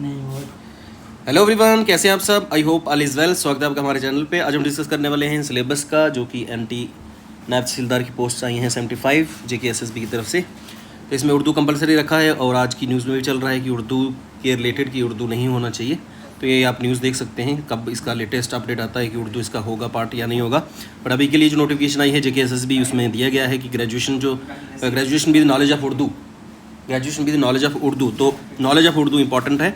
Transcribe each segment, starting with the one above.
नहीं हुआ। Hello everyone, कैसे हैं आप सब? I hope all is well. स्वागत है आपका हमारे चैनल पे। आज हम डिस्कस करने वाले हैं सिलेबस का, जो कि एनटी नायब तहसीलदार की पोस्ट आई हैं 75 JKSSB की तरफ से। तो इसमें उर्दू कंपलसरी रखा है और आज की न्यूज़ में भी चल रहा है कि उर्दू के रिलेटेड की उर्दू नहीं होना चाहिए। तो ये आप न्यूज़ देख सकते हैं कब इसका लेटेस्ट अपडेट आता है कि उर्दू इसका होगा पार्ट या नहीं होगा। बट अभी के लिए जो नोटिफिकेशन आई है JKSSB, उसमें दिया गया है कि graduation with knowledge of Urdu, graduation with knowledge of Urdu. तो नॉलेज ऑफ उर्दू इंपॉर्टेंट है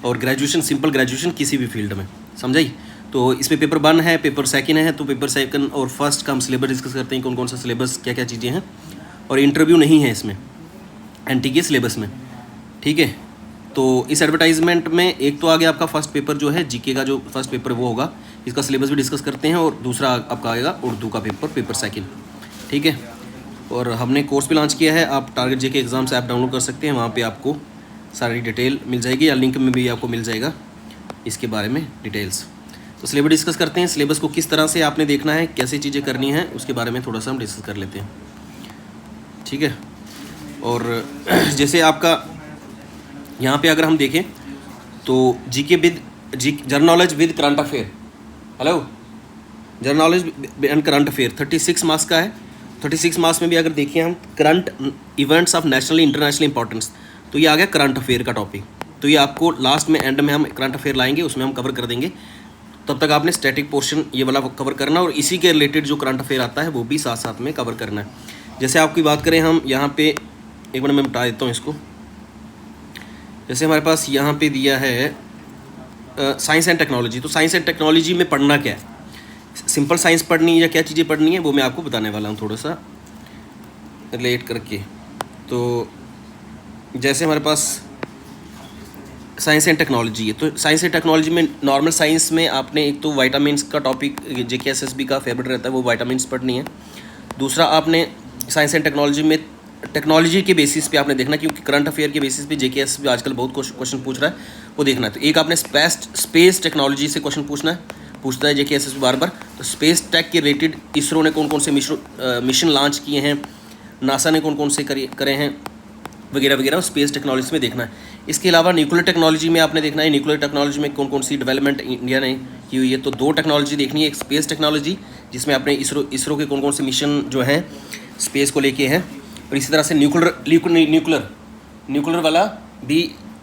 और ग्रेजुएशन, सिंपल ग्रेजुएशन किसी भी फील्ड में, समझाई। तो इसमें पेपर 1 है, पेपर 2 है। तो पेपर 2 और फर्स्ट का हम सिलेबस डिस्कस करते हैं, कौन कौन सा सिलेबस, क्या क्या चीज़ें हैं। और इंटरव्यू नहीं है इसमें एनटी के सिलेबस में, ठीक है। तो इस एडवर्टाइजमेंट में एक तो आ गया आपका फर्स्ट पेपर जो है जीके का, जो फर्स्ट पेपर वो होगा, इसका सिलेबस भी डिस्कस करते हैं। और दूसरा आपका आएगा उर्दू का पेपर 2, ठीक है। और हमने कोर्स भी लॉन्च किया है, आप टारगेट जेके एग्जाम्स ऐप डाउनलोड कर सकते हैं, वहाँ पे आपको सारी डिटेल मिल जाएगी, या लिंक में भी आपको मिल जाएगा इसके बारे में डिटेल्स। तो सिलेबस डिस्कस करते हैं, सिलेबस को किस तरह से आपने देखना है, कैसी चीज़ें करनी है, उसके बारे में थोड़ा सा हम डिस्कस कर लेते हैं, ठीक है। और जैसे आपका यहाँ पे अगर हम देखें तो GK with general knowledge with current affair, hello, general knowledge and current affair 36 marks का है। 36 मार्क्स में भी अगर देखें हम current events of national international importance, तो ये आ गया करंट अफेयर का टॉपिक। तो ये आपको लास्ट में एंड में हम करंट अफेयर लाएंगे, उसमें हम कवर कर देंगे। तब तक आपने स्टैटिक पोर्शन ये वाला कवर करना और इसी के रिलेटेड जो करंट अफेयर आता है वो भी साथ साथ में कवर करना है। जैसे आपकी बात करें हम यहाँ पे, एक मिनट मैं बता देता हूँ इसको। जैसे हमारे पास यहाँ पे दिया है साइंस एंड टेक्नोलॉजी। तो साइंस एंड टेक्नोलॉजी में पढ़ना क्या है, सिंपल साइंस पढ़नी है या क्या चीज़ें पढ़नी है, वो मैं आपको बताने वाला हूँ थोड़ा सा रिलेट करके। तो जैसे हमारे पास साइंस एंड टेक्नोलॉजी है, तो साइंस एंड टेक्नोलॉजी में नॉर्मल साइंस में आपने एक तो वाइटामिन्स का टॉपिक JKSSB का फेवरेट रहता है, वो वाइटामिन्स पढ़नी है। दूसरा आपने साइंस एंड टेक्नोलॉजी में टेक्नोलॉजी के बेसिस पे आपने देखना, क्योंकि करंट अफेयर के बेसिस पे JKSSB आजकल बहुत क्वेश्चन पूछ रहा है, वो देखना है। तो एक आपने स्पेस टेक्नोलॉजी से क्वेश्चन पूछता है JKSSB बार बार। तो स्पेस टेक के रिलेटेड इसरो ने कौन कौन से मिशन लॉन्च किए हैं, नासा ने कौन कौन से करे हैं, वगैरह वगैरह, स्पेस टेक्नोलॉजी में देखना है। इसके अलावा न्यूक्लियर टेक्नोलॉजी में आपने देखना है, न्यूक्लियर टेक्नोलॉजी में कौन कौन सी डेवलपमेंट इंडिया ने की हुई है। तो 2 टेक्नोलॉजी देखनी है, एक स्पेस टेक्नोलॉजी जिसमें आपने इसरो के कौन कौन से मिशन जो हैं स्पेस को लेके हैं, और इसी तरह से न्यूक्लियर वाला भी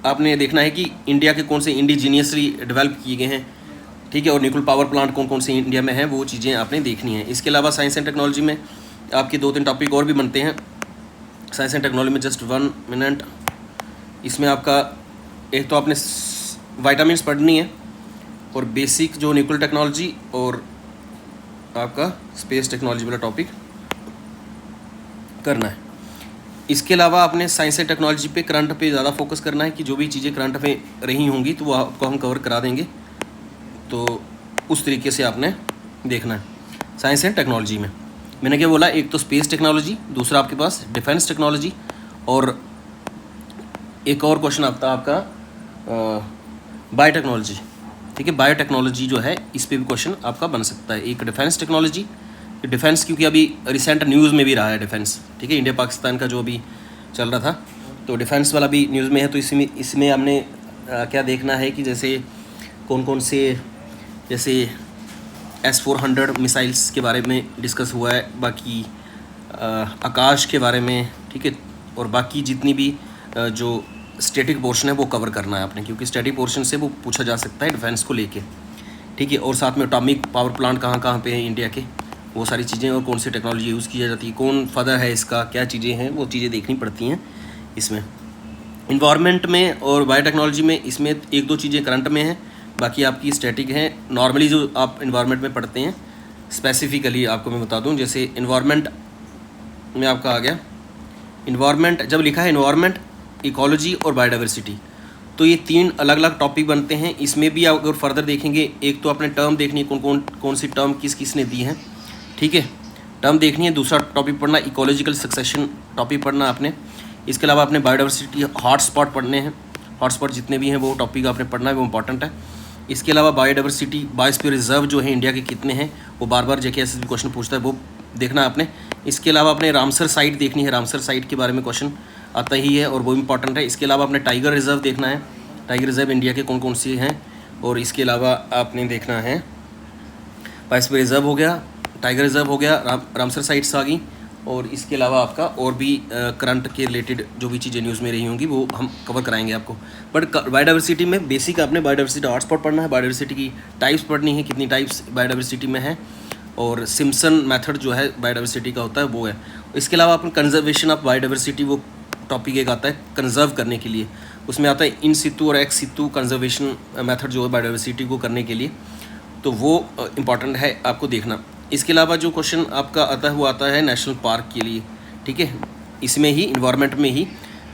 आपने देखना है कि इंडिया के कौन से इंडिजीनियसली डेवलप किए गए हैं, ठीक है। और न्यूक्लियर पावर प्लांट कौन कौन से इंडिया में है, वो चीज़ें आपने देखनी है। इसके अलावा साइंस एंड टेक्नोलॉजी में आपके 2-3 टॉपिक और भी बनते हैं। साइंस एंड टेक्नोलॉजी में जस्ट 1 मिनट, इसमें आपका एक तो आपने वाइटामिन्स पढ़नी है और बेसिक जो न्यूक्लियर टेक्नोलॉजी और आपका स्पेस टेक्नोलॉजी वाला टॉपिक करना है। इसके अलावा आपने साइंस एंड टेक्नोलॉजी पे करंट पे ज़्यादा फोकस करना है कि जो भी चीज़ें करंट में रही होंगी तो वो आपको हम कवर करा देंगे। तो उस तरीके से आपने देखना है साइंस एंड टेक्नोलॉजी में। मैंने क्या बोला, एक तो स्पेस टेक्नोलॉजी, दूसरा आपके पास डिफेंस टेक्नोलॉजी, और एक और क्वेश्चन आता है आपका बायोटेक्नोलॉजी, ठीक है। बायोटेक्नोलॉजी जो है इस पे भी क्वेश्चन आपका बन सकता है। एक डिफेंस टेक्नोलॉजी, डिफेंस क्योंकि अभी रिसेंट न्यूज़ में भी रहा है डिफेंस, ठीक है, इंडिया पाकिस्तान का जो अभी चल रहा था, तो डिफेंस वाला भी न्यूज़ में है। तो इसमें हमने क्या देखना है कि जैसे कौन कौन से, जैसे S-400 मिसाइल्स के बारे में डिस्कस हुआ है, बाकी आकाश के बारे में, ठीक है। और बाकी जितनी भी जो स्टैटिक पोर्शन है वो कवर करना है आपने, क्योंकि स्टैटिक पोर्शन से वो पूछा जा सकता है डिफेंस को लेके, ठीक है। और साथ में एटॉमिक पावर प्लांट कहाँ कहाँ पे हैं इंडिया के, वो सारी चीज़ें, और कौन सी टेक्नोलॉजी यूज़ की जाती है, कौन फादर है इसका, क्या चीज़ें हैं, वो चीज़ें देखनी पड़ती हैं इसमें। इन्वायरमेंट में और बायोटेक्नोलॉजी में इसमें 1-2 चीज़ें करंट में हैं, बाकी आपकी स्टैटिक हैं। नॉर्मली जो आप इन्वायरमेंट में पढ़ते हैं, स्पेसिफिकली आपको मैं बता दूं, जैसे इन्वायरमेंट में आपका आ गया, इन्वायरमेंट जब लिखा है इन्वायरमेंट, इकोलॉजी और बायोडाइवर्सिटी, तो ये 3 अलग अलग टॉपिक बनते हैं। इसमें भी अगर फर्दर देखेंगे, एक तो आपने टर्म देखनी है, कौन सी टर्म किस ने दी है, ठीक है, टर्म देखनी है। दूसरा टॉपिक पढ़ना इकोलॉजिकल सक्सेशन टॉपिक पढ़ना आपने। इसके अलावा आपने बायोडाइवर्सिटी हॉटस्पॉट पढ़ने हैं, हॉटस्पॉट जितने भी हैं वो टॉपिक आपने पढ़ना है, वो इंपॉर्टेंट है। इसके अलावा बायोडाइवर्सिटी, बायोस्फीयर रिजर्व जो है इंडिया के कितने हैं, वो बार बार JKSSB क्वेश्चन पूछता है, वो देखना आपने। इसके अलावा आपने रामसर साइट देखनी है, रामसर साइट के बारे में क्वेश्चन आता ही है और वो इंपॉर्टेंट है। इसके अलावा आपने टाइगर रिजर्व देखना है, टाइगर रिजर्व इंडिया के कौन कौन से हैं, और इसके अलावा आपने देखना है पाइसपे रिजर्व हो गया, टाइगर रिजर्व हो गया, रामसर साइट्स आ गई, और इसके अलावा आपका और भी करंट के रिलेटेड जो भी चीज़ें न्यूज़ में रही होंगी वो हम कवर कराएंगे आपको। बट बायोडाइवर्सिटी में बेसिक आपने बायोडाइवर्सिटी हॉटस्पॉट पढ़ना है, बायोडाइवर्सिटी की टाइप्स पढ़नी है, कितनी टाइप्स बायोडाइवर्सिटी में है, और सिम्पसन मेथड जो है बायोडाइवर्सिटी का होता है वो है। इसके अलावा अपन कंजर्वेशन ऑफ बायोडाइवर्सिटी वो टॉपिक एक आता है कंजर्व करने के लिए, उसमें आता है इन सितु और एक्स सितु कंजर्वेशन मेथड जो है बायोडाइवर्सिटी को करने के लिए, तो वो इम्पॉर्टेंट है आपको देखना। इसके अलावा जो क्वेश्चन आपका आता है वो आता है नेशनल पार्क के लिए, ठीक है, इसमें ही इन्वायरमेंट में ही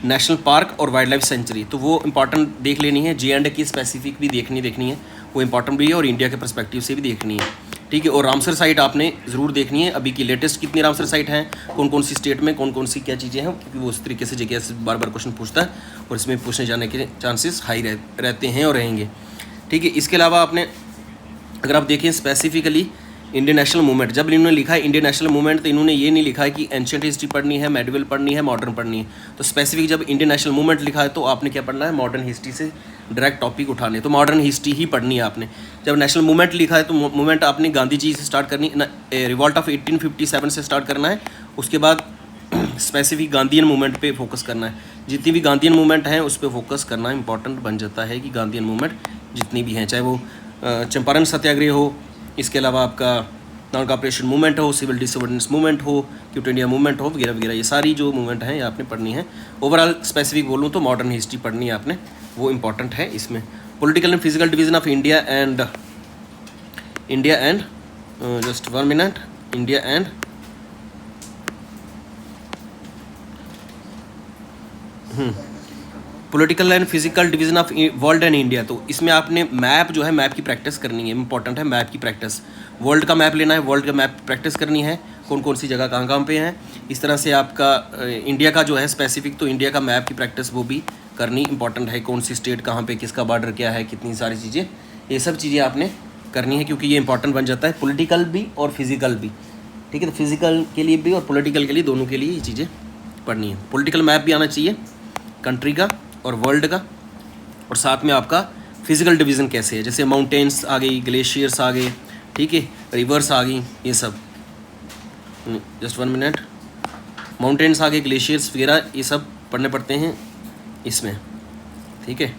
नेशनल पार्क और वाइल्ड लाइफ सेंचुरी, तो वो इंपॉर्टेंट देख लेनी है। J&K की स्पेसिफिक भी देखनी है, वो इंपॉर्टेंट भी है, और इंडिया के पर्सपेक्टिव से भी देखनी है, ठीक है। और रामसर साइट आपने ज़रूर देखनी है, अभी की लेटेस्ट कितनी रामसर साइट हैं, कौन कौन सी स्टेट में कौन कौन सी क्या चीज़ें हैं, क्योंकि वो उस तरीके से JK बार बार क्वेश्चन पूछता है और इसमें पूछने जाने के चांसेस हाई रहते हैं और रहेंगे, ठीक है। इसके अलावा आपने अगर आप देखें स्पेसिफिकली इंडियन नेशनल मूवमेंट, जब इन्होंने लिखा है इंडियन नेशनल मूवमेंट तो इन्होंने ये नहीं लिखा है कि एंशियंट हिस्ट्री पढ़नी है, मेडिवल पढ़नी है, मॉडर्न पढ़नी है। तो स्पेसिफिक जब इंडियन नेशनल मूवमेंट लिखा है तो आपने क्या पढ़ना है, मॉडर्न हिस्ट्री से डायरेक्ट टॉपिक उठाने, तो मॉडर्न हिस्ट्री ही पढ़नी है आपने। जब नेशनल मूवमेंट लिखा है तो मूवमेंट आपने गांधी जी से स्टार्ट करनी, रिवॉल्ट ऑफ 1857 से स्टार्ट करना है, उसके बाद स्पेसिफिक गांधीयन मूवमेंट पे फोकस करना है। जितनी भी गांधीयन मूवमेंट हैं उस पर फोकस करना इंपॉर्टेंट बन जाता है कि गांधीयन मूवमेंट जितनी भी हैं, चाहे वो चंपारण सत्याग्रह हो, इसके अलावा आपका नॉन कॉपरेशन मूवमेंट हो, सिविल डिसोबीडियंस मूवमेंट हो, क्विट इंडिया मूवमेंट हो, वगैरह वगैरह, ये सारी जो मूवमेंट हैं ये आपने पढ़नी है। ओवरऑल स्पेसिफिक बोलूँ तो मॉडर्न हिस्ट्री पढ़नी है आपने, वो इंपॉर्टेंट है इसमें। Political and physical division of India and just 1 minute, India and political and physical division of world and India, तो इसमें आपने मैप जो है मैप की प्रैक्टिस करनी है, इंपॉर्टेंट है मैप की प्रैक्टिस। वर्ल्ड का मैप लेना है, वर्ल्ड का मैप प्रैक्टिस करनी है, कौन कौन सी जगह कहाँ पे हैं। इस तरह से आपका इंडिया का जो है स्पेसिफिक, तो इंडिया का मैप की प्रैक्टिस वो भी करनी इंपॉर्टेंट है, कौन सी स्टेट कहाँ पे, किसका बॉर्डर क्या है, कितनी सारी चीज़ें, ये सब चीज़ें आपने करनी है, क्योंकि ये इंपॉर्टेंट बन जाता है पॉलिटिकल भी और फिजिकल भी, ठीक है। तो फिजिकल के लिए भी और पॉलिटिकल के लिए, दोनों के लिए ये चीज़ें पढ़नी है। पॉलिटिकल मैप भी आना चाहिए कंट्री का और वर्ल्ड का, और साथ में आपका फिजिकल डिवीज़न कैसे है, जैसे माउंटेन्स आ गई, ग्लेशियर्स आ गए, ठीक है, रिवर्स आ गई, ये सब, जस्ट 1 मिनट, माउंटेन्स आ गए, ग्लेशियर्स वगैरह, ये सब पढ़ने पड़ते हैं इसमें, ठीक है।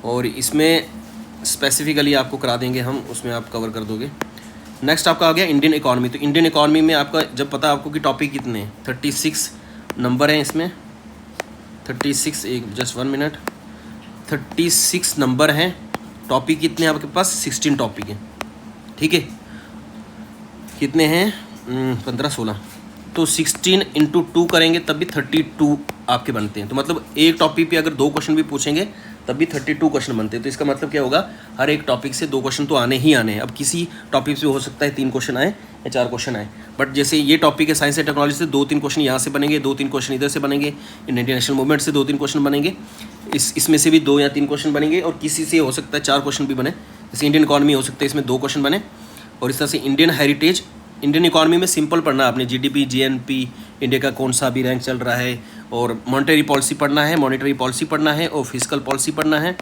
और इसमें स्पेसिफिकली आपको करा देंगे हम, उसमें आप कवर कर दोगे। नेक्स्ट आपका आ गया इंडियन इकॉनमी, तो इंडियन इकॉनमी में आपका जब पता आपको कि टॉपिक कितने हैं, 36 नंबर हैं इसमें, 36, एक जस्ट 1 मिनट, 36 नंबर हैं, टॉपिक कितने हैं आपके पास, 16 टॉपिक हैं, ठीक है। कितने हैं, 15 16, तो 16 × 2 करेंगे तब भी 32 आपके बनते हैं। तो मतलब एक टॉपिक पे अगर 2 क्वेश्चन भी पूछेंगे तब भी 32 क्वेश्चन बनते हैं। तो इसका मतलब क्या होगा, हर एक टॉपिक से 2 क्वेश्चन तो आने ही आने हैं। अब किसी टॉपिक से हो सकता है 3 क्वेश्चन आए या 4 क्वेश्चन आए, बट जैसे ये टॉपिक है साइंस एंड टेक्नोलॉजी से 2-3 क्वेश्चन यहाँ से बनेंगे, 2-3 क्वेश्चन इधर से बनेंगे, इंडियन नेशनल मूवमेंट से 2-3 क्वेश्चन बनेंगे, इसमें से भी 2 या 3 क्वेश्चन बनेंगे, और किसी से हो सकता है 4 क्वेश्चन भी बने, जैसे इंडियन इकॉनमी हो सकता है इसमें 2 क्वेश्चन बने। और इस तरह से इंडियन हेरिटेज, इंडियन इकॉनमी में सिंपल पढ़ना आपने, GDP GNP इंडिया का कौन सा अभी रैंक चल रहा है, और मॉनेटरी पॉलिसी पढ़ना है, मॉनेटरी पॉलिसी पढ़ना है, और फिजिकल पॉलिसी पढ़ना है,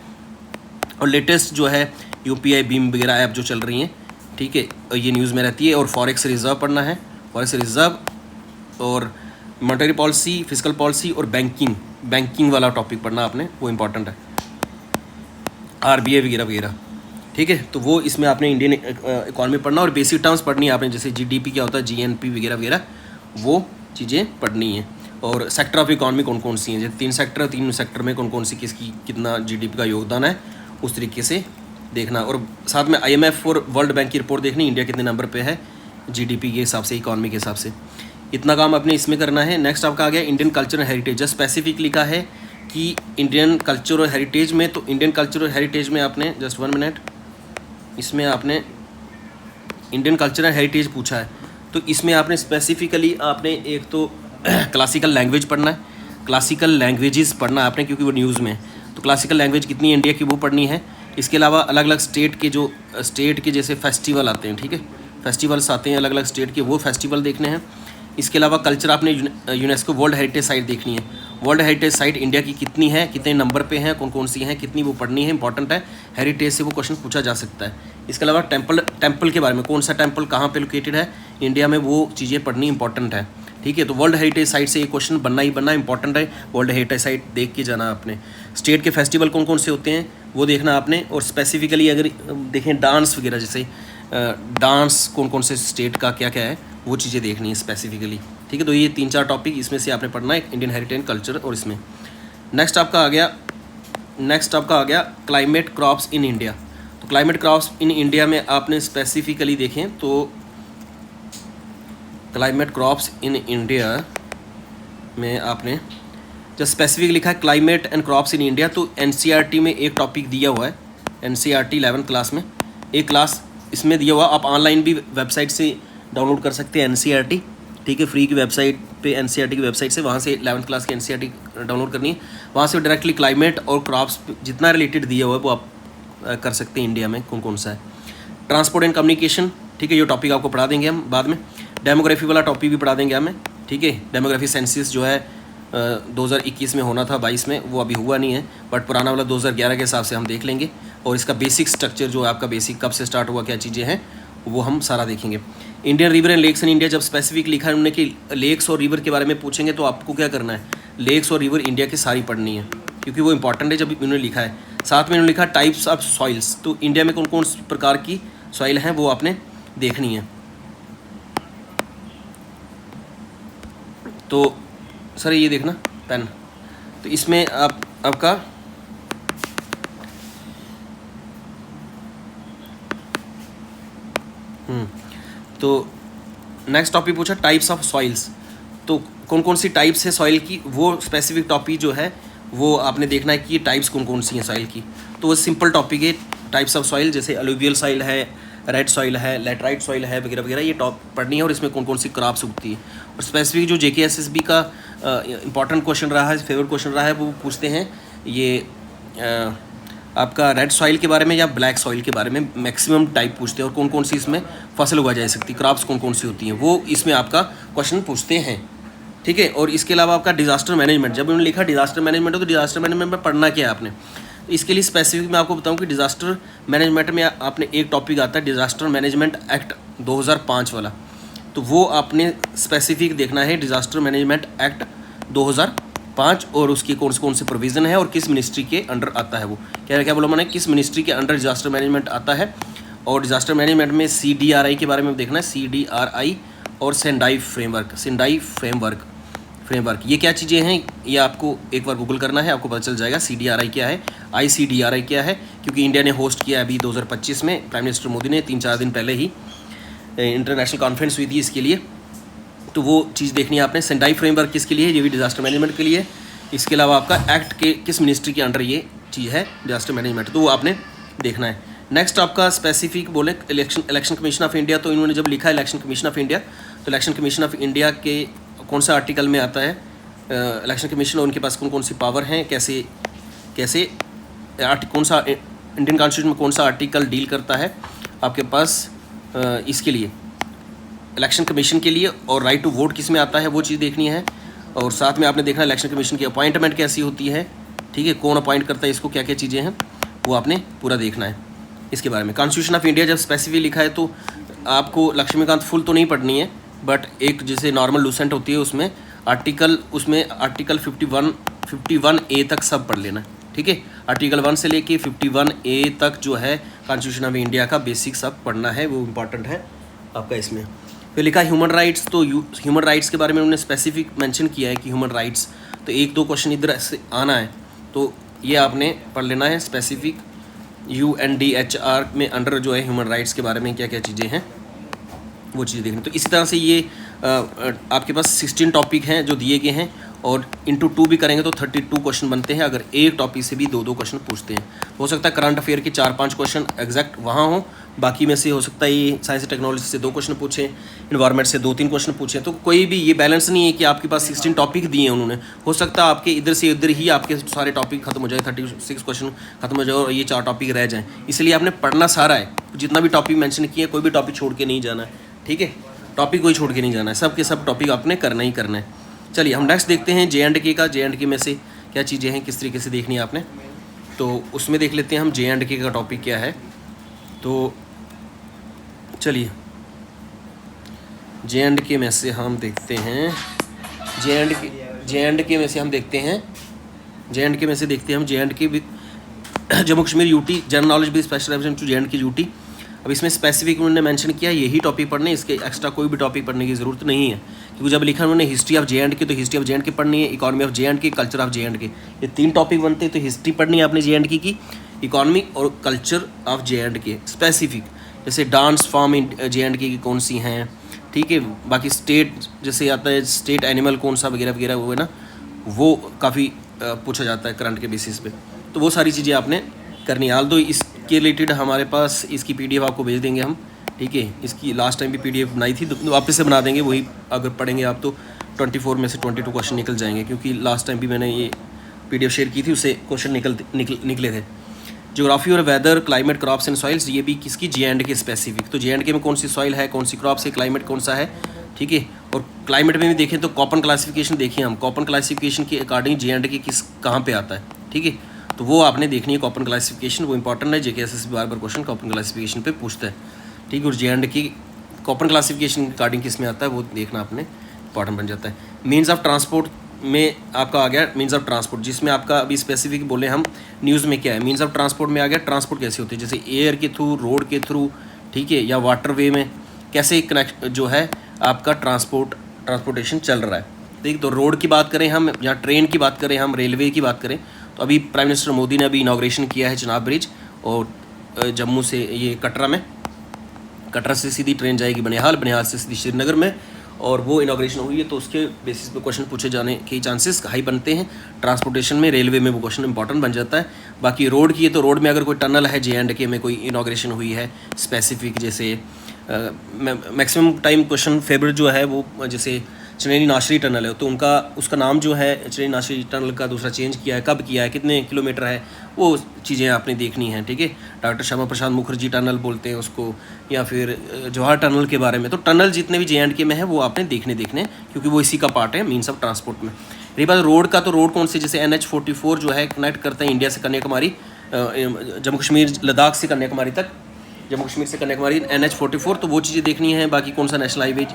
और लेटेस्ट जो है UPI बीम वगैरह ऐप जो चल रही हैं, ठीक है, और ये न्यूज़ में रहती है, और फॉरेक्स रिजर्व पढ़ना है, फॉरेक्स रिजर्व, और मॉनेटरी पॉलिसी, फिजिकल पॉलिसी, और बैंकिंग वाला टॉपिक पढ़ना आपने, वो इंपॉर्टेंट है, RBI वगैरह वगैरह, ठीक है। तो वो इसमें आपने इंडियन इकॉनमी पढ़ना, और बेसिक टर्म्स पढ़नी है आपने, जैसे GDP क्या होता है, GNP वगैरह वगैरह, वो चीज़ें पढ़नी है। और सेक्टर ऑफ इकॉनमी कौन कौन सी हैं, जैसे 3 सेक्टर, 3 सेक्टर में कौन कौन सी किसकी कितना GDP का योगदान है, उस तरीके से देखना। और साथ में IMF और वर्ल्ड बैंक की रिपोर्ट देखनी, इंडिया कितने नंबर पे है GDP के हिसाब से, इकॉनमी के हिसाब से, इतना काम आपने इसमें करना है। नेक्स्ट आपका आ गया Indian culture and heritage, just specific लिखा है कि इंडियन कल्चर और हेरिटेज में, तो इंडियन कल्चर और हेरिटेज में आपने जस्ट 1 मिनट, इसमें आपने इंडियन कल्चर एंड हेरिटेज पूछा है, तो इसमें आपने स्पेसिफिकली आपने एक तो क्लासिकल लैंग्वेज पढ़ना है, क्लासिकल लैंग्वेजेस पढ़ना है आपने, क्योंकि वो न्यूज़ में, तो क्लासिकल लैंग्वेज कितनी है इंडिया की वो पढ़नी है। इसके अलावा अलग अलग स्टेट के जो स्टेट के जैसे फेस्टिवल आते हैं, ठीक है, फेस्टिवल्स आते हैं अलग अलग स्टेट के, वो फेस्टिवल देखने हैं। इसके अलावा कल्चर आपने यूनेस्को वर्ल्ड हेरिटेज साइट देखनी है, वर्ल्ड हेरिटेज साइट इंडिया की कितनी है, कितने नंबर पे हैं, कौन कौन सी हैं, कितनी वो पढ़नी है, इंपॉर्टेंट है। हेरिटेज से वो क्वेश्चन पूछा जा सकता है। इसके अलावा टेम्पल के बारे में, कौन सा टेम्पल कहाँ पे लोकेटेड है इंडिया में, वो चीज़ें पढ़नी इंपॉर्टेंट है। ठीक है, तो वर्ल्ड हेरिटेज साइट से ये क्वेश्चन बनना ही बनना इंपॉर्टेंट है। वर्ल्ड हेरिटेज साइट देख के जाना आपने। स्टेट के फेस्टिवल कौन कौन से होते हैं वो देखना आपने। और स्पेसिफिकली अगर देखें डांस वगैरह, जैसे डांस कौन कौन से स्टेट का क्या क्या है, वो चीज़ें देखनी है स्पेसिफिकली। ठीक है, तो ये 3-4 टॉपिक इसमें से आपने पढ़ना है, इंडियन हेरिटेज कल्चर। और इसमें नेक्स्ट आपका आ गया क्लाइमेट क्रॉप्स इन इंडिया। तो क्लाइमेट क्रॉप्स इन इंडिया में आपने स्पेसिफिकली देखें तो क्लाइमेट क्रॉप्स इन इंडिया में आपने जब स्पेसिफिक लिखा है climate and crops in India, तो एनसीईआरटी में एक टॉपिक दिया हुआ है। एनसीईआरटी 11th क्लास में एक क्लास इसमें दिया हुआ। आप ऑनलाइन भी वेबसाइट से डाउनलोड कर सकते हैं एनसीईआरटी। ठीक है, फ्री की वेबसाइट पे एनसीईआरटी की वेबसाइट से, वहाँ से 11th क्लास की एनसीईआरटी डाउनलोड करनी है। वहाँ से डायरेक्टली क्लाइमेट और क्रॉप्स जितना रिलेटेड दिया हुआ है वो आप कर सकते हैं इंडिया में कौन कौन सा है। ट्रांसपोर्ट एंड कम्युनिकेशन, ठीक है, ये टॉपिक आपको पढ़ा देंगे हम बाद में। डेमोग्राफी वाला टॉपिक भी पढ़ा देंगे हमें। ठीक है, डेमोग्राफी सेंसिस जो है 2021 में होना था, 22 में, वो अभी हुआ नहीं है, बट पुराना वाला 2011 के हिसाब से हम देख लेंगे। और इसका बेसिक स्ट्रक्चर जो है आपका, बेसिक कब से स्टार्ट हुआ, क्या चीज़ें हैं, वो हम सारा देखेंगे। Indian river and lakes in India, जब स्पेसिफिक लिखा है उन्होंने कि लेक्स और रिवर के बारे में पूछेंगे तो आपको क्या करना है, लेक्स और रिवर इंडिया की सारी पढ़नी है, क्योंकि वो इंपॉर्टेंट है जब उन्होंने लिखा है। साथ में उन्होंने लिखा टाइप्स ऑफ सॉइल्स, तो इंडिया में कौन कौन प्रकार की सॉइल हैं वो आपने देखनी है। तो सर ये देखना पेन, तो इसमें आपका तो नेक्स्ट टॉपिक पूछा टाइप्स ऑफ सॉइल्स, तो कौन कौन सी टाइप्स है सॉइल की, वो स्पेसिफिक टॉपिक जो है वो आपने देखना है कि टाइप्स कौन कौन सी हैं सॉइल की। तो वो सिंपल टॉपिक है टाइप्स ऑफ सॉइल, जैसे अलुवियल सॉइल है, रेड सॉइल है, लेटराइट सॉइल है, वगैरह वगैरह, ये टॉप पढ़नी है। और इसमें कौन कौन सी क्रॉप्स उगती है। और स्पेसिफिक जो जेकेएसएसबी का इंपॉर्टेंट क्वेश्चन रहा है, फेवरेट क्वेश्चन रहा है, वो पूछते हैं ये आपका रेड सॉइल के बारे में या ब्लैक सॉइल के बारे में मैक्सिमम टाइप पूछते हैं। और कौन कौन सी इसमें फसल उगाई जा सकती, क्रॉप्स कौन कौन सी होती हैं, वो इसमें आपका क्वेश्चन पूछते हैं। ठीक है, और इसके अलावा आपका डिजास्टर मैनेजमेंट, जब उन्होंने लिखा डिजास्टर मैनेजमेंट हो तो डिजास्टर मैनेजमेंट में पढ़ना क्या है आपने। इसके लिए स्पेसिफिक मैं आपको बताऊं कि डिजास्टर मैनेजमेंट में आपने एक टॉपिक आता है डिजास्टर मैनेजमेंट एक्ट 2005 वाला, तो वो आपने स्पेसिफिक देखना है डिजास्टर मैनेजमेंट एक्ट 2005 और उसकी कौन से प्रोविज़न है और किस मिनिस्ट्री के अंडर आता है। वो क्या बोला मैंने, किस मिनिस्ट्री के अंडर डिजास्टर मैनेजमेंट आता है। और डिजास्टर मैनेजमेंट में CDRI के बारे में देखना है, CDRI और सेंडाई फ्रेमवर्क, ये क्या चीज़ें हैं ये आपको एक बार गूगल करना है, आपको पता चल जाएगा। CDRI क्या है, ICDRI क्या है, क्योंकि इंडिया ने होस्ट किया अभी 2025 में, प्राइम मिनिस्टर मोदी ने 3-4 दिन पहले ही इंटरनेशनल कॉन्फ्रेंस हुई थी इसके लिए, तो वो चीज़ देखनी है आपने। सेंडाई फ्रेमवर्क किसके लिए है, ये भी डिजास्टर मैनेजमेंट के लिए। इसके अलावा आपका एक्ट के किस मिनिस्ट्री के अंडर ये चीज़ है डिजास्टर मैनेजमेंट, तो वो आपने देखना है। नेक्स्ट आपका स्पेसिफिक बोले इलेक्शन कमीशन ऑफ इंडिया, तो इन्होंने जब लिखा है इलेक्शन कमीशन ऑफ इंडिया, तो इलेक्शन कमीशन ऑफ इंडिया के कौन सा आर्टिकल में आता है इलेक्शन कमीशन, और उनके पास कौन कौन सी पावर हैं, कैसे कौन सा इंडियन कॉन्स्टिट्यूशन में कौन सा आर्टिकल डील करता है आपके पास इसके लिए, इलेक्शन कमीशन के लिए। और राइट टू वोट किस में आता है वो चीज़ देखनी है। और साथ में आपने देखना इलेक्शन कमीशन की अपॉइंटमेंट कैसी होती है, ठीक है, कौन अपॉइंट करता है इसको, क्या क्या चीज़ें हैं वो आपने पूरा देखना है इसके बारे में। कॉन्स्टिट्यूशन ऑफ इंडिया जब स्पेसिफिक लिखा है तो आपको लक्ष्मीकांत फुल तो नहीं पढ़नी है, बट एक जैसे नॉर्मल लूसेंट होती है उसमें आर्टिकल 51A तक सब पढ़ लेना है। ठीक है, आर्टिकल 1 से लेके 51A तक जो है कॉन्स्टिट्यूशन ऑफ इंडिया का बेसिक सब पढ़ना है, वो इम्पॉर्टेंट है आपका इसमें। फिर लिखा ह्यूमन राइट्स, तो ह्यूमन राइट्स के बारे में उन्होंने स्पेसिफिक मेंशन किया है कि ह्यूमन राइट्स, तो 1-2 क्वेश्चन इधर से आना है, तो ये आपने पढ़ लेना है स्पेसिफिक। UNDHR में अंडर जो है ह्यूमन राइट्स के बारे में क्या क्या चीज़ें हैं वो चीज़ें देखनी। तो इसी तरह से ये आपके पास 16 टॉपिक हैं जो दिए गए हैं, और इंटू 2 भी करेंगे तो 32 क्वेश्चन बनते हैं। अगर एक टॉपिक से भी 2-2 क्वेश्चन पूछते हैं, हो सकता है करंट अफेयर के 4-5 क्वेश्चन एग्जैक्ट वहाँ हो, बाकी में से हो सकता है ये साइंस टेक्नोलॉजी से 2 क्वेश्चन पूछें, इन्वायरमेंट से 2-3 क्वेश्चन पूछें। तो कोई भी ये बैलेंस नहीं है कि आपके पास 16 टॉपिक दिए हैं उन्होंने, हो सकता है आपके इधर से इधर ही आपके सारे टॉपिक खत्म हो जाए, 36 क्वेश्चन खत्म हो जाए और ये 4 टॉपिक रह जाएँ। इसलिए आपने पढ़ना सारा है, जितना भी टॉपिक मैंशन किए, कोई भी टॉपिक छोड़ के नहीं जाना है। ठीक है, टॉपिक कोई छोड़ के नहीं जाना है, सब के सब टॉपिक आपने करना ही करना है। चलिए हम नेक्स्ट देखते हैं JNK का। JNK में से क्या चीज़ें हैं, किस तरीके से देखनी है आपने, तो उसमें देख लेते हैं हम JNK का टॉपिक क्या है। तो चलिए JNK में से हम देखते हैं JNK में से हम देखते हैं JNK में से देखते हैं हम JNK Jammu Kashmir UT general knowledge भी special revision to JNK UT. अब इसमें स्पेसिफिक उन्होंने मेंशन किया यही टॉपिक पढ़ने, इसके एक्स्ट्रा कोई भी टॉपिक पढ़ने की ज़रूरत नहीं है, क्योंकि जब लिखा उन्होंने हिस्ट्री ऑफ JNK तो हिस्ट्री ऑफ JNK पढ़नी है, economy of JNK, culture of JNK, ये 3 टॉपिक बनते हैं। तो हिस्ट्री पढ़नी है आपने JNK की, इकोनॉमी और कल्चर ऑफ JNK स्पेसिफिक, जैसे डांस फॉर्म इन JNK की कौन सी हैं, ठीक है। बाकी स्टेट जैसे आता है स्टेट एनिमल कौन सा वगैरह वगैरह, वो है ना, वो काफ़ी पूछा जाता है करंट के बेसिस पे। तो वो सारी चीज़ें आपने करनी है। दो इसके रिलेटेड हमारे पास इसकी PDF आपको भेज देंगे हम, ठीक है। इसकी लास्ट टाइम भी PDF बनाई थी, तो वापस से बना देंगे, वही अगर पढ़ेंगे आप तो 24 में से 22 क्वेश्चन निकल जाएंगे, क्योंकि लास्ट टाइम भी मैंने ये PDF शेयर की थी, उससे क्वेश्चन निकले थे। ज्योग्राफी और weather, climate, crops and soils, ये भी किसकी JNK स्पेसिफिक। तो JNK में कौन सी सॉइल है, कौन सी क्रॉप्स है, क्लाइमेट कौन सा है, ठीक है। और क्लाइमेट में भी देखें तो कॉपन क्लासिफिकेशन देखिए हम, कॉपन क्लासिफिकेशन के अकॉर्डिंग JNK किस कहाँ पे आता है, ठीक है। तो वो आपने देखनी है कॉपन क्लासिफिकेशन, वो इंपॉर्टेंट है। JKSS बार बार क्वेश्चन कॉपन क्लासिफिकेशन पे पूछता है, ठीक है। और JNK कॉपन क्लासिफिकेशन के अकॉर्डिंग किस में आता है वो देखना आपने इंपॉर्टेंट बन जाता है। मीन्स ऑफ ट्रांसपोर्ट में आपका आ गया मीन्स ऑफ ट्रांसपोर्ट, जिसमें आपका अभी स्पेसिफिक बोले हम न्यूज़ में क्या है। मीन्स ऑफ ट्रांसपोर्ट में आ गया ट्रांसपोर्ट कैसे होती है, जैसे एयर के थ्रू, रोड के थ्रू, ठीक है, या वाटर वे में कैसे कनेक्ट जो है आपका ट्रांसपोर्टेशन चल रहा है, ठीक। तो रोड की बात करें हम, या ट्रेन की बात करें हम, रेलवे की बात करें, तो अभी प्राइम मिनिस्टर मोदी ने अभी इनाग्रेशन किया है चिनाब ब्रिज, और जम्मू से ये कटरा से सीधी ट्रेन जाएगी बनिहाल, बनिहाल से सीधी श्रीनगर में, और वो इनाग्रेशन हुई है। तो उसके बेसिस पे क्वेश्चन पूछे जाने के चांसेस हाई बनते हैं। ट्रांसपोर्टेशन में, रेलवे में वो क्वेश्चन इंपॉर्टेंट बन जाता है। बाकी रोड की है तो रोड में अगर कोई टनल है JNK में कोई इनाग्रेशन हुई है स्पेसिफिक, जैसे मैक्सिमम टाइम क्वेश्चन फेवरेट जो है वो जैसे चनैनी नाशरी टनल है, तो उसका नाम जो है चनैनी नाशरी टनल का दूसरा चेंज किया है, कब किया है, कितने किलोमीटर है, वो चीज़ें आपने देखनी हैं, ठीक है। डॉक्टर श्यामा प्रसाद मुखर्जी टनल बोलते हैं उसको, या फिर जवाहर टनल के बारे में। तो टनल जितने भी JNK में है वो आपने देखने क्योंकि वो इसी का पार्ट है मीन्स ऑफ ट्रांसपोर्ट में। रही बात रोड का, तो रोड कौन से, जैसे NH44 जो है कनेक्ट करता है इंडिया से कन्याकुमारी, जम्मू कश्मीर लद्दाख से कन्याकुमारी तक, जम्मू कश्मीर से कन्याकुमारी NH44, तो वो चीज़ें देखनी है। बाकी कौन सा नेशनल हाईवे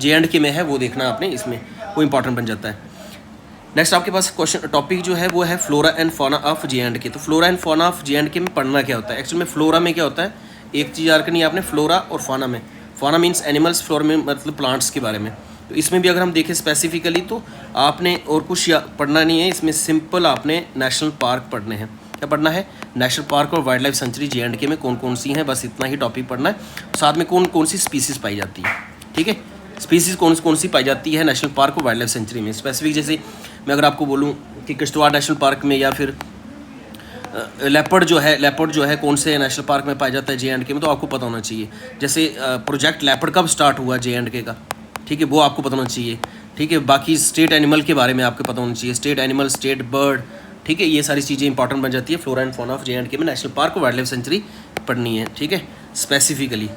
JNK में है वो देखना आपने, इसमें वो इंपॉर्टेंट बन जाता है। नेक्स्ट आपके पास क्वेश्चन टॉपिक जो है वो है flora and fauna of JNK। तो flora and fauna of JNK में पढ़ना क्या होता है, एक्चुअली में फ्लोरा में क्या होता है, एक चीज़ याद करनी है आपने, फ्लोरा और फौना में। फौना मीन्स एनिमल्स, फ्लोरा में मतलब प्लांट्स के बारे में। तो इसमें भी अगर हम देखें स्पेसिफिकली तो आपने और कुछ पढ़ना नहीं है, इसमें सिंपल आपने नेशनल पार्क पढ़ने हैं। क्या पढ़ना है, नेशनल पार्क और वाइल्ड लाइफ सेंचुरी JNK में कौन कौन सी हैं, बस इतना ही टॉपिक पढ़ना है। साथ में कौन कौन सी स्पीसीज़ पाई जाती है, ठीक है। स्पीसीज़ कौन सी पाई जाती है नेशनल पार्क और वाइल्ड लाइफ सेंचुरी में स्पेसिफिक। जैसे मैं अगर आपको बोलूँ कि किश्तवाड़ नेशनल पार्क में, या फिर लेपर्ड जो है कौन से नेशनल पार्क में पाया जाता है JNK में, तो आपको पता होना चाहिए। जैसे प्रोजेक्ट लेपर्ड कब स्टार्ट हुआ JNK का, ठीक है, वो आपको पता होना चाहिए, ठीक है। बाकी स्टेट एनिमल के बारे में आपको पता होना चाहिए, स्टेट एनिमल, स्टेट बर्ड, ठीक है। ये सारी चीज़ें इंपॉर्टेंट बन जाती है। Flora and fauna of JNK में नेशनल पार्क और वाइल्ड लाइफ सेंचुरी पढ़नी है, ठीक है, स्पेसिफिकली।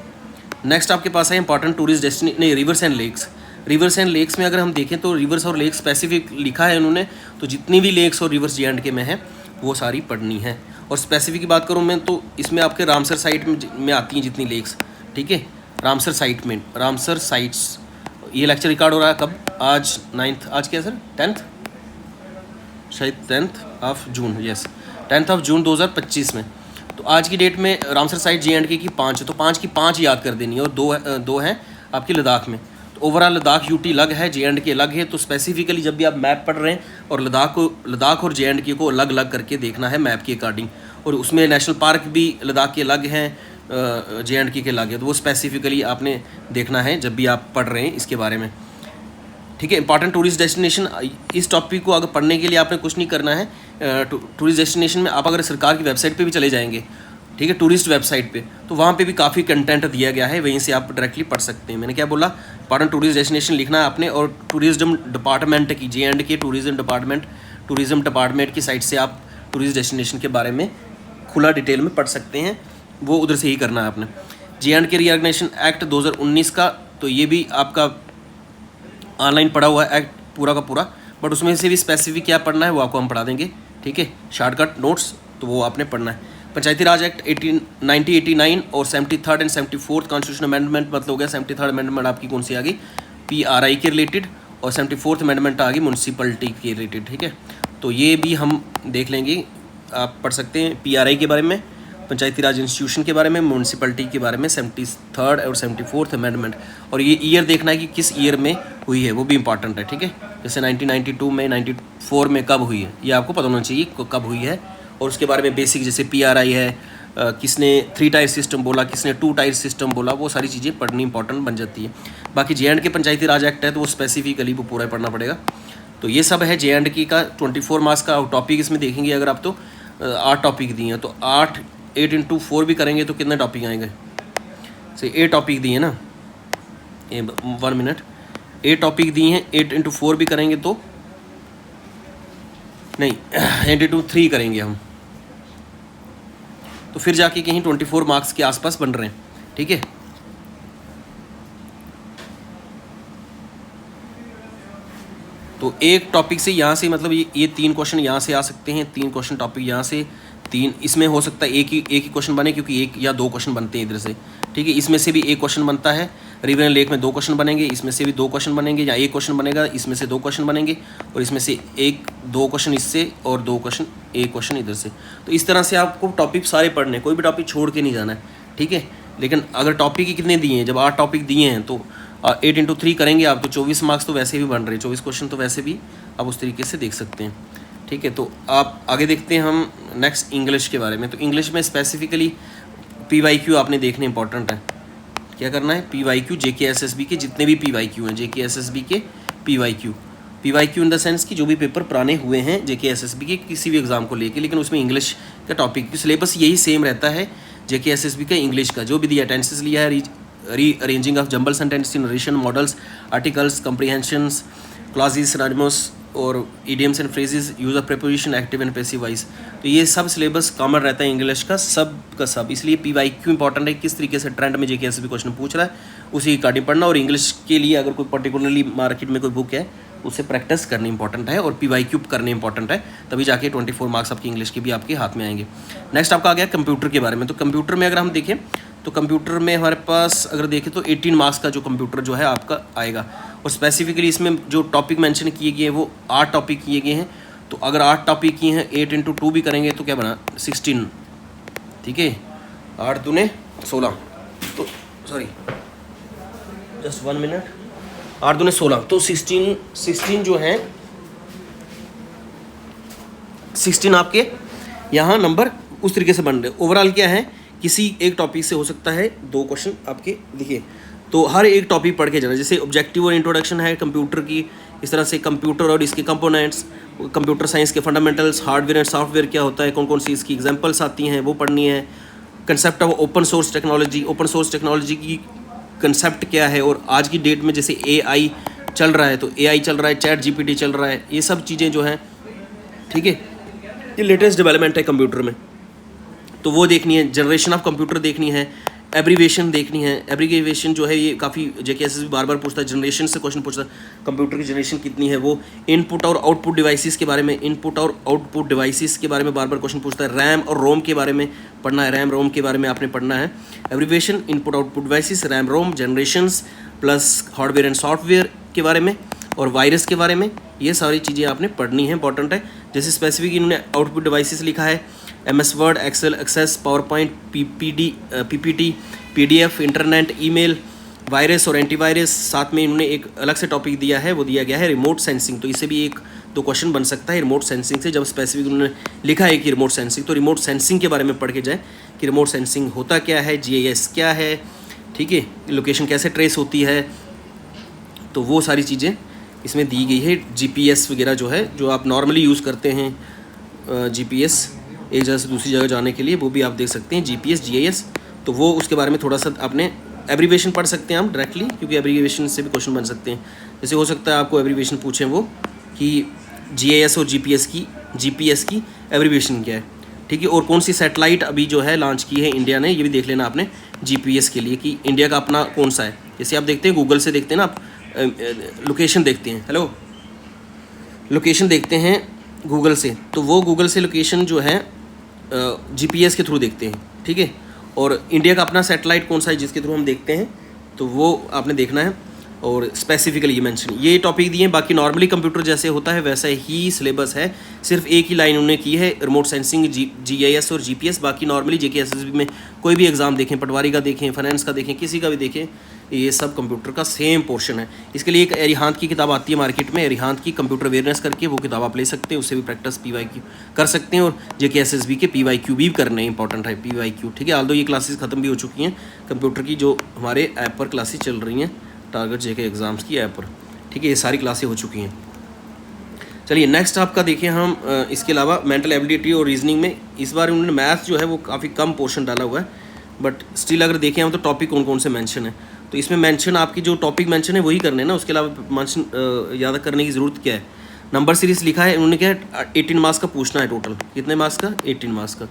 नेक्स्ट आपके पास है important tourist destination, rivers and lakes. Rivers and lakes में अगर हम देखें तो रिवर्स और लेक्स स्पेसिफिक लिखा है उन्होंने, तो जितनी भी लेक्स और रिवर्स JNK में है वो सारी पढ़नी है। और स्पेसिफिक की बात करूँ मैं तो इसमें आपके रामसर साइट में आती हैं जितनी लेक्स, ठीक है। रामसर साइट्स ये लेक्चर रिकॉर्ड हो रहा है कब, आज 9th, आज क्या सर 10th, शायद 10th of June, yes 10th of June 2025 में। तो आज की डेट में रामसर साइट JNK की 5 है, तो 5 की 5 याद कर देनी है, और दो हैं आपकी लद्दाख में। तो ओवरऑल लद्दाख यूटी अलग है, JNK अलग है। तो स्पेसिफिकली जब भी आप मैप पढ़ रहे हैं और लद्दाख और JNK को अलग अलग करके देखना है मैप के अकॉर्डिंग। और उसमें नेशनल पार्क भी लद्दाख के अलग हैं, JNK के अलग है, तो वो स्पेसिफिकली आपने देखना है जब भी आप पढ़ रहे हैं इसके बारे में, ठीक है। इंपॉर्टेंट टूरिस्ट डेस्टिनेशन, इस टॉपिक को अगर पढ़ने के लिए आपने कुछ नहीं करना है। टूरिस्ट डेस्टिनेशन में आप अगर सरकार की वेबसाइट पे भी चले जाएंगे, ठीक है, टूरिस्ट वेबसाइट पे, तो वहाँ पे भी काफ़ी कंटेंट दिया गया है, वहीं से आप डायरेक्टली पढ़ सकते हैं। मैंने क्या बोला, इंपॉर्टेंट टूरिस्ट डेस्टिनेशन लिखना है आपने, और टूरिज्म डिपार्टमेंट की JNK टूरिज्म डिपार्टमेंट की साइट से आप टूरिस्ट डेस्टिनेशन के बारे में खुला डिटेल में पढ़ सकते हैं, वो उधर से ही करना है आपने। JNK रीऑर्गेनाइजेशन एक्ट 2019 का, तो ये भी आपका ऑनलाइन पढ़ा हुआ एक्ट पूरा का पूरा, बट उसमें से भी स्पेसिफिक क्या पढ़ना है वो आपको हम पढ़ा देंगे, ठीक है, शॉर्टकट नोट्स, तो वो आपने पढ़ना है। पंचायती राज एक्ट 1989 और 73rd and 74th constitution amendment मतलब हो गया 73rd अमेंडमेंट आपकी कौन सी आ गई, PRI के रिलेटेड, और 74th अमेंडमेंट आ गई म्यूनसिपलिटी के रिलेटेड, ठीक है। तो ये भी हम देख लेंगे, आप पढ़ सकते हैं PRI के बारे में, पंचायती राज इंस्टीट्यूशन के बारे में, म्यूनसिपलिटी के बारे में, 73rd और 74th अमेंडमेंट, और ये ईयर देखना है कि किस ईयर में हुई है, वो भी इंपॉर्टेंट है, ठीक है। जैसे 1992 में, 94 में कब हुई है, ये आपको पता होना चाहिए कब हुई है। और उसके बारे में बेसिक जैसे PRI है, किसने 3 टायर सिस्टम बोला, किसने 2 टायर सिस्टम बोला, वो सारी चीज़ें पढ़नी इंपॉर्टेंट बन जाती है। बाकी JNK के पंचायती राज एक्ट है तो वो स्पेसिफिकली वो पूरा पढ़ना पड़ेगा। तो ये सब है JNK का 24 मार्क्स का टॉपिक इसमें देखेंगे अगर आप, तो 8 टॉपिक दिए हैं, तो 8 इंटू 4 भी करेंगे तो कितने टॉपिक आएंगे, से 8 टॉपिक दिए ना, 1 मिनट, 8 टॉपिक दिए हैं, 8 इंटू 4 भी करेंगे तो नहीं 8 इंटू 3 करेंगे हम, तो फिर जाके कहीं 24 मार्क्स के आसपास बन रहे हैं, ठीक है। तो एक टॉपिक से यहाँ से मतलब ये 3 क्वेश्चन यहाँ से आ सकते हैं, 3 क्वेश्चन टॉपिक यहाँ से, 3 इसमें हो सकता है एक ही क्वेश्चन बने, क्योंकि 1 या 2 क्वेश्चन बनते हैं इधर से, ठीक है। इसमें से भी 1 क्वेश्चन बनता है, रिवर एंड लेक में 2 क्वेश्चन बनेंगे, इसमें से भी 2 क्वेश्चन बनेंगे, या 1 क्वेश्चन बनेगा, इसमें से 2 क्वेश्चन बनेंगे, और इसमें से 1-2 क्वेश्चन इससे और 2 क्वेश्चन 1 क्वेश्चन इधर से। तो इस तरह से आपको टॉपिक सारे पढ़ने, कोई भी टॉपिक छोड़ के नहीं जाना है, ठीक है। लेकिन अगर टॉपिक ही कितने दिए हैं, जब 8 टॉपिक दिए हैं तो 8 इंटू 3 करेंगे आप, तो 24 मार्क्स तो वैसे भी बन रहे हैं, 24 क्वेश्चन तो वैसे भी आप उस तरीके से देख सकते हैं, ठीक है। तो आप आगे देखते हैं हम नेक्स्ट इंग्लिश के बारे में। तो इंग्लिश में स्पेसिफिकली PYQ आपने देखने इंपॉर्टेंट है, क्या करना है, PYQ JKSSB के जितने भी PYQ हैं, JKSSB के PYQ इन द सेंस कि जो भी पेपर पुराने हुए हैं JKSSB के किसी भी एग्जाम को लेके, लेकिन उसमें इंग्लिश का टॉपिक सिलेबस यही सेम रहता है JKSSB का इंग्लिश का, जो भी दिया टेंसेस लिया है, rearranging of jumble sentence, narration, modals, articles, comprehensions, clauses, synonyms और idioms and phrases, use of preposition, active and passive voice. तो ये सब सिलेबस कॉमन रहता है इंग्लिश का सब का सब, इसलिए PYQ इंपॉर्टेंट है, किस तरीके से ट्रेंड में JKSSB क्वेश्चन पूछ रहा है उसी अकॉर्डिंग पढ़ना। और इंग्लिश के लिए अगर कोई पर्टिकुलरली मार्केट में कोई बुक है उससे प्रैक्टिस करनी इंपॉर्टेंट है, और PYQ करनी इंपॉर्टेंट है, तभी जाके 24 मार्क्स आपकी इंग्लिश के भी आपके हाथ में आएंगे। नेक्स्ट आपका आ गया कंप्यूटर के बारे में। तो कंप्यूटर में अगर हम देखें तो कंप्यूटर में हमारे पास अगर देखें तो 18 मार्क्स का जो कंप्यूटर जो है आपका आएगा, और स्पेसिफिकली इसमें जो टॉपिक मेंशन किए गए हैं वो 8 टॉपिक किए गए हैं। तो अगर 8 टॉपिक किए हैं, 8 इंटू 2 भी करेंगे तो क्या बना 16, ठीक है, 8 दूने 16, तो सॉरी जस्ट 1 मिनट, 8 दूने 16, तो 16 जो है 16 आपके यहाँ नंबर उस तरीके से बन रहे। ओवरऑल क्या है, किसी एक टॉपिक से हो सकता है 2 क्वेश्चन आपके देखिए, तो हर एक टॉपिक पढ़ के जाना। जैसे ऑब्जेक्टिव और इंट्रोडक्शन है कंप्यूटर की, इस तरह से कंप्यूटर और इसके कंपोनेंट्स, कंप्यूटर साइंस के फंडामेंटल्स, हार्डवेयर एंड सॉफ्टवेयर क्या होता है, कौन कौन सी इसकी एग्जांपल्स आती हैं वो पढ़नी है। Concept of open source technology, open source technology की कंसेप्ट क्या है, और आज की डेट में जैसे AI चल रहा है तो AI चल रहा है, ChatGPT चल रहा है, ये सब चीज़ें जो हैं, ठीक है, ये लेटेस्ट डेवलपमेंट है कंप्यूटर में, तो वो देखनी है। जनरेशन ऑफ कंप्यूटर देखनी है, एब्रीवेशन देखनी है। एब्रीवेशन जो है ये काफ़ी JKSSB बार बार पूछता है, जनरेशन से क्वेश्चन पूछता है, कंप्यूटर की जनरेशन कितनी है वो। इनपुट और आउटपुट डिवाइसेस के बारे में, इनपुट और आउटपुट डिवाइसेस के बारे में बार बार क्वेश्चन पूछता है। रैम और रोम के बारे में पढ़ना है, रैम रोम के बारे में आपने पढ़ना है। Abbreviation, input output devices, RAM ROM, generations plus hardware and software के बारे में, और वायरस के बारे में, ये सारी चीज़ें आपने पढ़नी है, इंपॉर्टेंट है। जैसे स्पेसिफिक इन्होंने आउटपुट डिवाइसेस लिखा है, MS Word, Excel, Access, PowerPoint, PPT, PDF, internet, email, virus और एंटीवायरस। साथ में इन्होंने एक अलग से टॉपिक दिया है, वो दिया गया है रिमोट सेंसिंग, तो इससे भी 1-2 क्वेश्चन बन सकता है रिमोट सेंसिंग से। जब स्पेसिफिक उन्होंने लिखा है कि रिमोट सेंसिंग, तो रिमोट सेंसिंग के बारे में पढ़ के जाए कि रिमोट सेंसिंग होता क्या है, GIS क्या है, ठीक है, लोकेशन कैसे ट्रेस होती है, तो वो सारी चीज़ें इसमें दी गई है। GPS वगैरह जो है, जो आप नॉर्मली यूज़ करते हैं, GPS एक जगह से दूसरी जगह जाने के लिए, वो भी आप देख सकते हैं, GPS, GIS, तो वो उसके बारे में थोड़ा सा आपने एब्रीवेशन पढ़ सकते हैं हम डायरेक्टली, क्योंकि एब्रीवेशन से भी क्वेश्चन बन सकते हैं। जैसे हो सकता है आपको एब्रीवेशन पूछें वो कि GIS और GPS की एब्रीवेशन क्या है, ठीक है, और कौन सी सैटेलाइट अभी जो है लॉन्च की है इंडिया ने, ये भी देख लेना आपने GPS के लिए कि इंडिया का अपना कौन सा है। जैसे आप देखते हैं गूगल से देखते हैं ना आप, लोकेशन देखते हैं, हेलो लोकेशन देखते हैं गूगल से, तो वो गूगल से लोकेशन जो है जीपीएस के थ्रू देखते हैं, ठीक है। और इंडिया का अपना सैटेलाइट कौन सा है जिसके थ्रू हम देखते हैं, तो वो आपने देखना है और स्पेसिफिकली ये मेंशन, ये टॉपिक दिए हैं। बाकी नॉर्मली कंप्यूटर जैसे होता है वैसा ही सिलेबस है, सिर्फ एक ही लाइन उन्होंने की है रिमोट सेंसिंग, जीआईएस और जीपीएस। बाकी नॉर्मली जेके एसएसबी में कोई भी एग्जाम देखें, पटवारी का देखें, फाइनेंस का देखें, किसी का भी देखें, ये सब कंप्यूटर का सेम पोर्शन है। इसके लिए एक एरिहांत की किताब आती है मार्केट में, एरिहांत की कंप्यूटर अवेयरनेस करके, वो किताब आप ले सकते हैं, उससे भी प्रैक्टिस पीवाईक्यू कर सकते हैं। और जेके एसएसबी के पीवाईक्यू भी करने इंपॉर्टेंट है, पीवाईक्यू, ठीक है। आल्दो ये क्लासेस खत्म भी हो चुकी हैं कंप्यूटर की, जो हमारे ऐप पर क्लासेस चल रही हैं टारगेट जेके एग्ज़ाम्स की ऐप पर, ठीक है, ये सारी क्लासें हो चुकी हैं। चलिए नेक्स्ट आपका देखिए हम इसके अलावा मेंटल एबिलिटी और रीजनिंग में इस बार उन्होंने मैथ जो है वो काफ़ी कम पोर्शन डाला हुआ है, बट स्टिल अगर देखें हम तो टॉपिक कौन कौन से मेंशन है, तो इसमें मेंशन आपकी जो टॉपिक मेंशन है वही करने हैं ना, उसके अलावा मेंशन याद करने की ज़रूरत क्या है। नंबर सीरीज लिखा है उन्होंने, क्या है 18 मार्क्स का पूछना है टोटल, कितने मार्क्स का 18 मार्क्स का,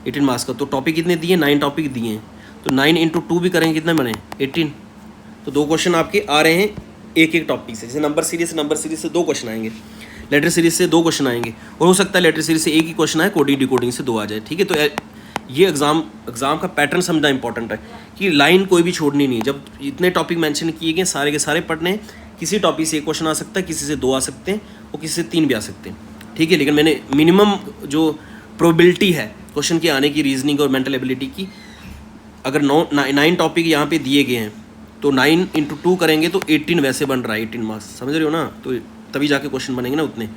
18 मार्क्स का। तो टॉपिक कितने दिए, 9 टॉपिक दिए हैं, तो 9 × 2 भी करेंगे कितने बने 18, तो 2 क्वेश्चन आपके आ रहे हैं एक एक टॉपिक से। जैसे नंबर सीरीज से 2 क्वेश्चन आएंगे, लेटर सीरीज से 2 क्वेश्चन आएंगे, और हो सकता है लेटर सीरीज से एक ही क्वेश्चन आए, कोडिंग डिकोडिंग से 2 आ जाए, ठीक है। तो ये एग्ज़ाम का पैटर्न समझना इंपॉर्टेंट है कि लाइन कोई भी छोड़नी नहीं। जब इतने टॉपिक मेंशन किए गए सारे के सारे पढ़ने हैं, किसी टॉपिक से 1 क्वेश्चन आ सकता है, किसी से 2 आ सकते हैं और किसी से 3 भी आ सकते हैं, ठीक है। लेकिन मैंने मिनिमम जो प्रोबेबिलिटी है क्वेश्चन के आने की रीजनिंग और मेंटल एबिलिटी की, अगर 9 टॉपिक यहाँ पे दिए गए हैं तो 9 × 2 करेंगे तो 18 वैसे बन रहा है, 18 मार्क्स, समझ रहे हो ना, तो तभी जाके क्वेश्चन बनेंगे ना उतने।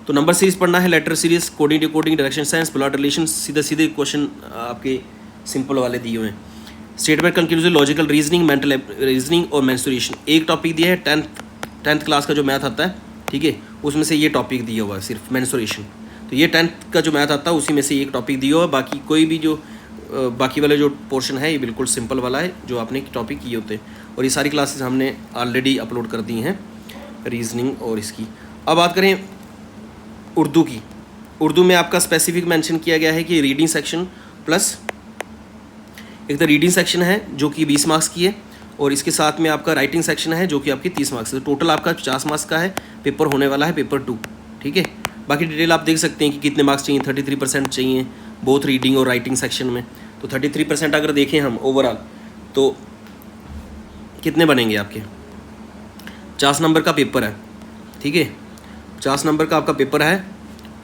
तो नंबर सीरीज पढ़ना है, letter series, coding decoding, direction science, blood relation, सीधे क्वेश्चन आपके सिंपल वाले दिए हुए हैं। Statement conclusion, logical reasoning, mental reasoning और मेंस्ट्रुएशन। एक टॉपिक दिया है 10th क्लास का जो मैथ आता है, ठीक है, उसमें से ये टॉपिक दिया हुआ है सिर्फ मेंस्ट्रुएशन। तो ये 10th का जो मैथ आता है उसी में से एक टॉपिक दिया हुआ है, बाकी कोई भी जो बाकी वाला जो पोर्शन है ये बिल्कुल सिंपल वाला है जो आपने टॉपिक किए होते हैं। और ये सारी क्लासेस हमने ऑलरेडी अपलोड कर दी हैं रीजनिंग और इसकी। अब बात करें उर्दू की, उर्दू में आपका स्पेसिफिक मेंशन किया गया है कि रीडिंग सेक्शन प्लस एक तो रीडिंग सेक्शन है जो कि 20 मार्क्स की है, और इसके साथ में आपका राइटिंग सेक्शन है जो कि आपकी 30 मार्क्स है। टोटल आपका 50 मार्क्स का है, पेपर होने वाला है पेपर 2, ठीक है। बाकी डिटेल आप देख सकते हैं कि कितने मार्क्स चाहिए, 33% चाहिए बोथ रीडिंग और राइटिंग सेक्शन में। तो 33% अगर देखें हम ओवरऑल तो कितने बनेंगे आपके, 50 नंबर का पेपर है, ठीक है, 50 नंबर का आपका पेपर है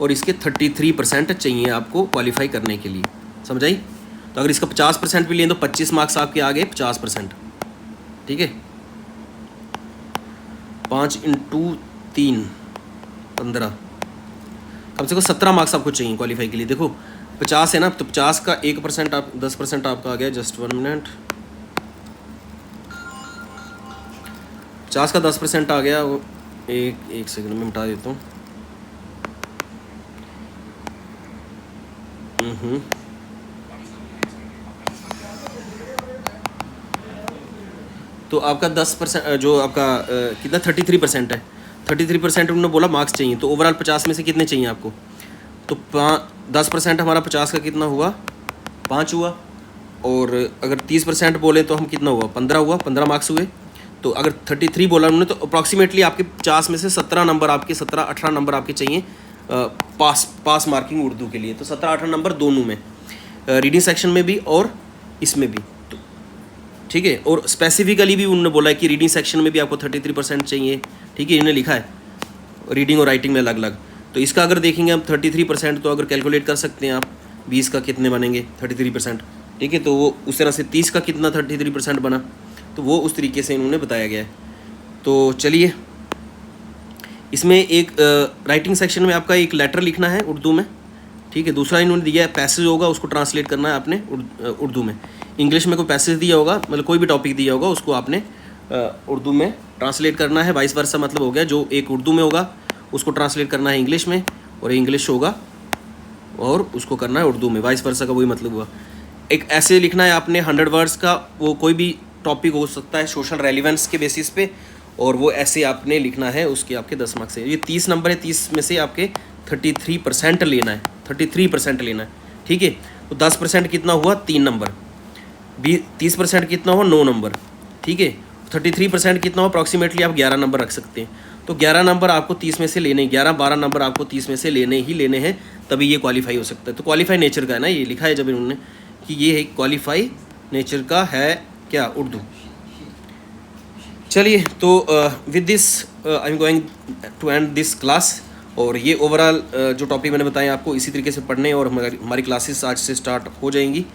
और इसके 33% चाहिए आपको क्वालिफाई करने के लिए, समझाई। तो अगर इसका 50% भी लें तो 25 मार्क्स आपके आ गए 50%, ठीक है। 5 × 3 15, कम से कम 17 मार्क्स आपको चाहिए क्वालिफाई के लिए। देखो 50 है ना, तो 50 का 1% आप 10% आपका आ गया, जस्ट 1 मिनट, 50 का 10% आ गया, वो एक सेकंड में मिटा देता हूँ। तो आपका 10% जो आपका कितना 33% है, 33% उन्होंने बोला मार्क्स चाहिए, तो ओवरऑल 50 में से कितने चाहिए आपको, तो 10% हमारा 50 का कितना हुआ 5 हुआ, और अगर 30% बोले तो हम कितना हुआ 15 हुआ, 15 मार्क्स हुए। तो अगर 33 बोला उन्होंने तो अप्रॉक्सीमेटली आपके 50 में से 17 नंबर आपके 17-18 नंबर आपके चाहिए पास मार्किंग उर्दू के लिए। तो 17-18 नंबर दोनों में, रीडिंग सेक्शन में भी और इसमें भी, तो ठीक है। और स्पेसिफिकली भी उन्होंने बोला है कि रीडिंग सेक्शन में भी आपको 33% चाहिए, ठीक है, इन्होंने लिखा है रीडिंग और राइटिंग में अलग अलग। तो इसका अगर देखेंगे हम 33%, तो अगर कैलकुलेट कर सकते हैं आप 20 का कितने बनेंगे 33%, ठीक है। तो वो उस तरह से 30 का कितना 33% बना, तो वो उस तरीके से इन्होंने बताया गया है। तो चलिए इसमें एक राइटिंग सेक्शन में आपका एक लेटर लिखना है उर्दू में, ठीक है। दूसरा इन्होंने दिया है पैसेज होगा, उसको ट्रांसलेट करना है आपने उर्दू में। इंग्लिश में कोई पैसेज दिया होगा, मतलब कोई भी टॉपिक दिया होगा उसको आपने उर्दू में ट्रांसलेट करना है, वाइस वर्सा मतलब हो गया, जो एक उर्दू में होगा उसको ट्रांसलेट करना है इंग्लिश में, और इंग्लिश होगा और उसको करना है उर्दू में, वाइस वर्सा का वही मतलब हुआ। एक ऐसे लिखना है आपने 100 वर्ड्स का, वो कोई भी टॉपिक हो सकता है सोशल रेलिवेंस के बेसिस पे, और वो ऐसे आपने लिखना है, उसके आपके 10 मार्क्स है। ये 30 नंबर है, 30 में से आपके 33% लेना है, 33% लेना है, ठीक है। तो 10% कितना हुआ 3 नंबर, 30% कितना हुआ 9 नंबर, ठीक है। 33% कितना हुआ अप्रॉक्सीमेटली आप 11 नंबर रख सकते हैं। तो 11 नंबर आपको 30 में से लेने, 11-12 नंबर आपको 30 में से लेने ही लेने हैं, तभी ये क्वालिफाई हो सकता है। तो क्वालिफाई नेचर का है ना, ये लिखा है जब इन्होंने कि ये है क्वालिफाई नेचर का है क्या, उर्दू। चलिए, तो with this I am going to end this class. और ये ओवरऑल जो टॉपिक मैंने बताया आपको इसी तरीके से पढ़ने, और हमारी क्लासेस आज से स्टार्ट हो जाएंगी।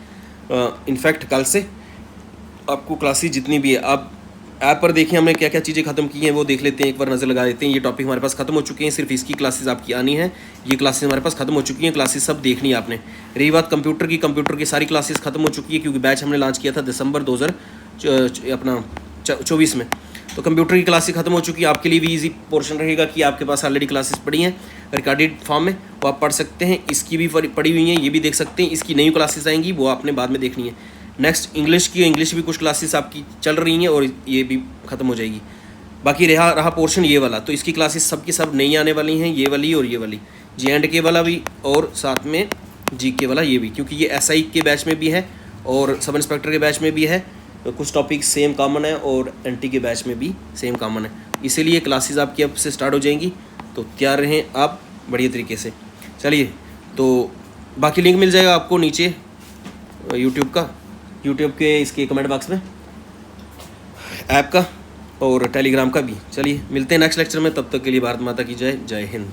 इनफैक्ट कल से आपको क्लासेस जितनी भी है, आप ऐप पर देखिए हमने क्या क्या चीज़ें खत्म की हैं, वो देख लेते हैं, एक बार नज़र लगा देते हैं। ये टॉपिक हमारे पास खत्म हो चुके हैं, सिर्फ इसकी क्लासेस आपकी आनी है। ये क्लासेस हमारे पास खत्म हो चुकी हैं, क्लासेस सब देखनी है आपने। रही बात कंप्यूटर की, कंप्यूटर की सारी क्लासेस खत्म हो चुकी है, क्योंकि बैच हमने लॉन्च किया था दिसंबर 2024 में। तो कंप्यूटर की क्लासेस खत्म हो चुकी है। आपके लिए भी इजी पोर्शन रहेगा कि आपके पास ऑलरेडी क्लासेस पड़ी हैं रिकॉर्डेड फॉर्म में, वो आप पढ़ सकते हैं। इसकी भी पड़ी हुई हैं, ये भी देख सकते हैं। इसकी नई क्लासेस आएंगी, वो आपने बाद में देखनी है। नेक्स्ट इंग्लिश की, इंग्लिश भी कुछ क्लासेस आपकी चल रही हैं और ये भी ख़त्म हो जाएगी। बाकी रहा पोर्शन ये वाला, तो इसकी क्लासेस सब की सब नई आने वाली हैं, ये वाली और ये वाली, J&K वाला भी और साथ में GK वाला ये भी, क्योंकि ये SI के बैच में भी है और सब इंस्पेक्टर के बैच में भी है। तो कुछ टॉपिक सेम कॉमन है और NT के बैच में भी सेम कॉमन है, इसीलिए क्लासेस आपकी अब से स्टार्ट हो जाएंगी। तो तैयार रहें आप बढ़िया तरीके से। चलिए, तो बाकी लिंक मिल जाएगा आपको नीचे यूट्यूब के इसके कमेंट बॉक्स में, ऐप का और टेलीग्राम का भी। चलिए मिलते हैं नेक्स्ट लेक्चर में, तब तक के लिए भारत माता की जय। जय हिंद।